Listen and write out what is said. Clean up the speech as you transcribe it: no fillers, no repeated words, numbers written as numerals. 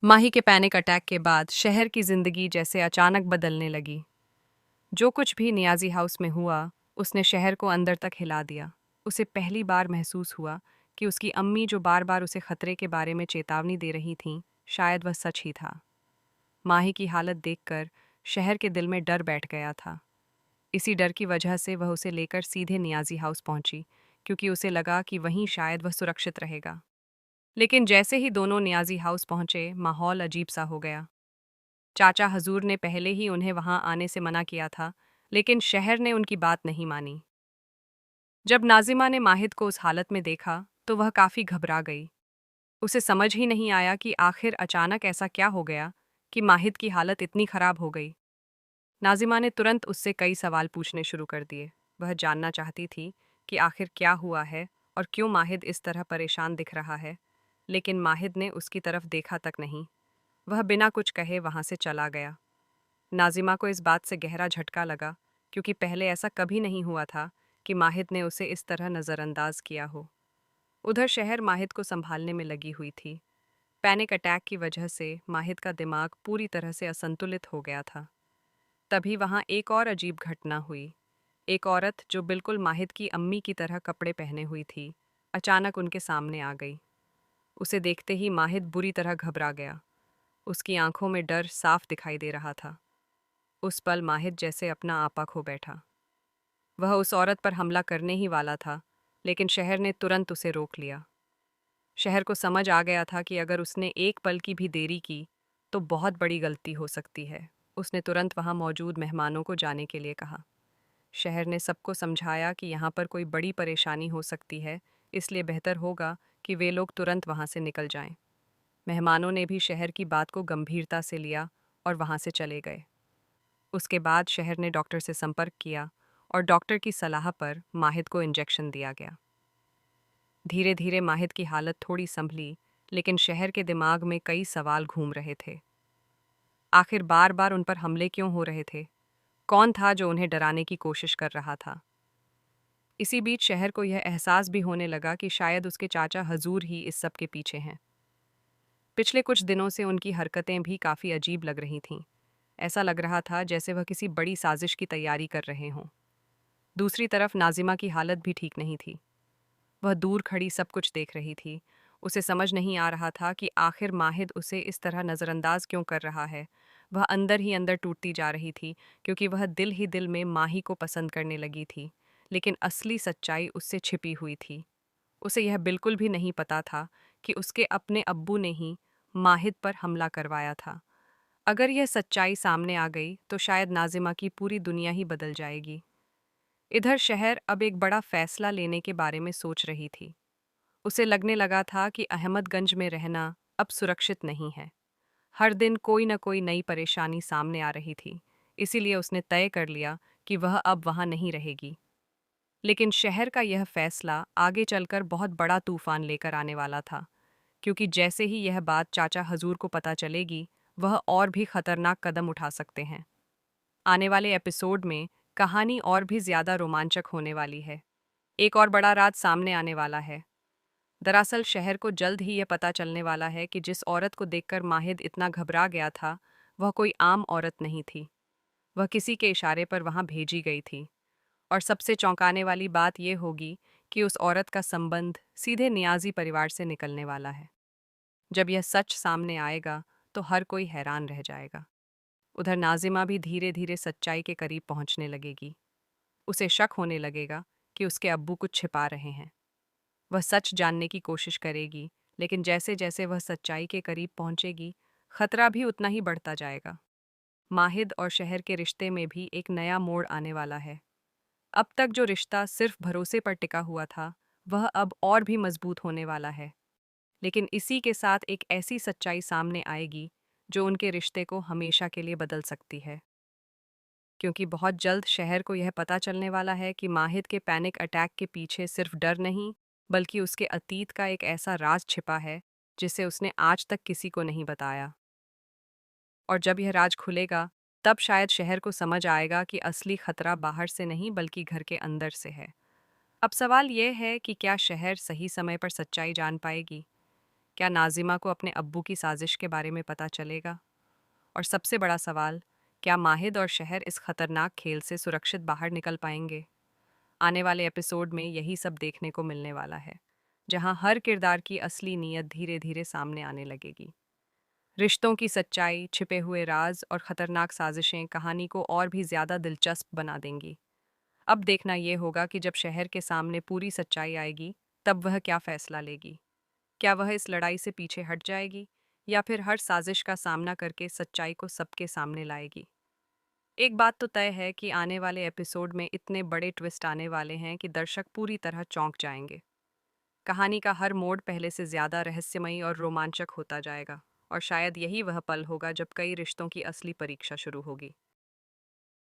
माही के panic attack के बाद शहर की जिंदगी जैसे अचानक बदलने लगी। जो कुछ भी नियाजी हाउस में हुआ, उसने शहर को अंदर तक हिला दिया। उसे पहली बार महसूस हुआ कि उसकी अम्मी जो बार बार उसे खतरे के बारे में चेतावनी दे रही थीं, शायद वह सच ही था। माही की हालत देखकर शहर के दिल में डर बैठ गया था। इसी डर की वजह से वह उसे लेकर सीधे नियाजी हाउस पहुंची, क्योंकि उसे लगा कि वहीं शायद वह सुरक्षित रहेगा। लेकिन जैसे ही दोनों नियाजी हाउस पहुंचे, माहौल अजीब सा हो गया। चाचा हजूर ने पहले ही उन्हें वहां आने से मना किया था, लेकिन शहर ने उनकी बात नहीं मानी। जब नाजिमा ने माहिद को उस हालत में देखा, तो वह काफी घबरा गई। उसे समझ ही नहीं आया कि आखिर अचानक ऐसा क्या हो गया कि माहिद की हालत इतनी खराब हो गई। नाजिमा ने तुरंत उससे कई सवाल पूछने शुरू कर दिए। वह जानना चाहती थी कि आखिर क्या हुआ है और क्यों माहिद इस तरह परेशान दिख रहा है, लेकिन माहिद ने उसकी तरफ देखा तक नहीं। वह बिना कुछ कहे वहां से चला गया। नाजिमा को इस बात से गहरा झटका लगा, क्योंकि पहले ऐसा कभी नहीं हुआ था कि माहिद ने उसे इस तरह नज़रअंदाज किया हो। उधर शहर माहिद को संभालने में लगी हुई थी। पैनिक अटैक की वजह से माहिद का दिमाग पूरी तरह से असंतुलित हो गया था। तभी वहां एक और अजीब घटना हुई। एक औरत जो बिल्कुल माहिद की अम्मी की तरह कपड़े पहने हुई थी, अचानक उनके सामने आ गई। उसे देखते ही माहिद बुरी तरह घबरा गया। उसकी आंखों में डर साफ दिखाई दे रहा था। उस पल माहिद जैसे अपना आपा खो बैठा। वह उस औरत पर हमला करने ही वाला था, लेकिन शहर ने तुरंत उसे रोक लिया। शहर को समझ आ गया था कि अगर उसने एक पल की भी देरी की, तो बहुत बड़ी गलती हो सकती है। उसने तुरंत वहां मौजूद मेहमानों को जाने के लिए कहा। शहर ने सबको समझाया कि यहाँ पर कोई बड़ी परेशानी हो सकती है, इसलिए बेहतर होगा कि वे लोग तुरंत वहां से निकल जाएं। मेहमानों ने भी शहर की बात को गंभीरता से लिया और वहां से चले गए। उसके बाद शहर ने डॉक्टर से संपर्क किया और डॉक्टर की सलाह पर माहिद को इंजेक्शन दिया गया। धीरे धीरे माहिद की हालत थोड़ी संभली, लेकिन शहर के दिमाग में कई सवाल घूम रहे थे। आखिर बार बार उन पर हमले क्यों हो रहे थे? कौन था जो उन्हें डराने की कोशिश कर रहा था? इसी बीच शहर को यह एहसास भी होने लगा कि शायद उसके चाचा हजूर ही इस सब के पीछे हैं। पिछले कुछ दिनों से उनकी हरकतें भी काफ़ी अजीब लग रही थीं। ऐसा लग रहा था जैसे वह किसी बड़ी साजिश की तैयारी कर रहे हों। दूसरी तरफ नाजिमा की हालत भी ठीक नहीं थी। वह दूर खड़ी सब कुछ देख रही थी। उसे समझ नहीं आ रहा था कि आखिर माहिद उसे इस तरह नज़रअंदाज क्यों कर रहा है। वह अंदर ही अंदर टूटती जा रही थी, क्योंकि वह दिल ही दिल में माही को पसंद करने लगी थी, लेकिन असली सच्चाई उससे छिपी हुई थी। उसे यह बिल्कुल भी नहीं पता था कि उसके अपने अब्बू ने ही माहिद पर हमला करवाया था। अगर यह सच्चाई सामने आ गई तो शायद नाजिमा की पूरी दुनिया ही बदल जाएगी। इधर शहर अब एक बड़ा फैसला लेने के बारे में सोच रही थी। उसे लगने लगा था कि अहमदगंज में रहना अब सुरक्षित नहीं है। हर दिन कोई न कोई नई परेशानी सामने आ रही थी। इसीलिए उसने तय कर लिया कि वह अब वहां नहीं रहेगी। लेकिन शहर का यह फैसला आगे चलकर बहुत बड़ा तूफान लेकर आने वाला था, क्योंकि जैसे ही यह बात चाचा हजूर को पता चलेगी, वह और भी खतरनाक कदम उठा सकते हैं। आने वाले एपिसोड में कहानी और भी ज्यादा रोमांचक होने वाली है। एक और बड़ा राज सामने आने वाला है। दरअसल शहर को जल्द ही यह पता चलने वाला है कि जिस औरत को देखकर माहिद इतना घबरा गया था, वह कोई आम औरत नहीं थी। वह किसी के इशारे पर वहां भेजी गई थी। और सबसे चौंकाने वाली बात यह होगी कि उस औरत का संबंध सीधे नियाजी परिवार से निकलने वाला है। जब यह सच सामने आएगा, तो हर कोई हैरान रह जाएगा। उधर नाजिमा भी धीरे धीरे सच्चाई के करीब पहुंचने लगेगी। उसे शक होने लगेगा कि उसके अब्बू कुछ छिपा रहे हैं। वह सच जानने की कोशिश करेगी, लेकिन जैसे जैसे वह सच्चाई के करीब पहुंचेगी, खतरा भी उतना ही बढ़ता जाएगा। माहिद और शहर के रिश्ते में भी एक नया मोड़ आने वाला है। अब तक जो रिश्ता सिर्फ भरोसे पर टिका हुआ था, वह अब और भी मजबूत होने वाला है। लेकिन इसी के साथ एक ऐसी सच्चाई सामने आएगी जो उनके रिश्ते को हमेशा के लिए बदल सकती है। क्योंकि बहुत जल्द शहर को यह पता चलने वाला है कि माहिद के पैनिक अटैक के पीछे सिर्फ डर नहीं, बल्कि उसके अतीत का एक ऐसा राज छिपा है जिसे उसने आज तक किसी को नहीं बताया। और जब यह राज खुलेगा, तब शायद शहर को समझ आएगा कि असली खतरा बाहर से नहीं बल्कि घर के अंदर से है। अब सवाल यह है कि क्या शहर सही समय पर सच्चाई जान पाएगी? क्या नाजिमा को अपने अब्बू की साजिश के बारे में पता चलेगा? और सबसे बड़ा सवाल, क्या माहिद और शहर इस खतरनाक खेल से सुरक्षित बाहर निकल पाएंगे? आने वाले एपिसोड में यही सब देखने को मिलने वाला है, जहां हर किरदार की असली नीयत धीरे धीरे सामने आने लगेगी। रिश्तों की सच्चाई, छिपे हुए राज और खतरनाक साजिशें कहानी को और भी ज्यादा दिलचस्प बना देंगी। अब देखना यह होगा कि जब शहर के सामने पूरी सच्चाई आएगी, तब वह क्या फैसला लेगी। क्या वह इस लड़ाई से पीछे हट जाएगी या फिर हर साजिश का सामना करके सच्चाई को सबके सामने लाएगी? एक बात तो तय है कि आने वाले एपिसोड में इतने बड़े ट्विस्ट आने वाले हैं कि दर्शक पूरी तरह चौंक जाएंगे। कहानी का हर मोड़ पहले से ज्यादा रहस्यमयी और रोमांचक होता जाएगा, और शायद यही वह पल होगा जब कई रिश्तों की असली परीक्षा शुरू होगी।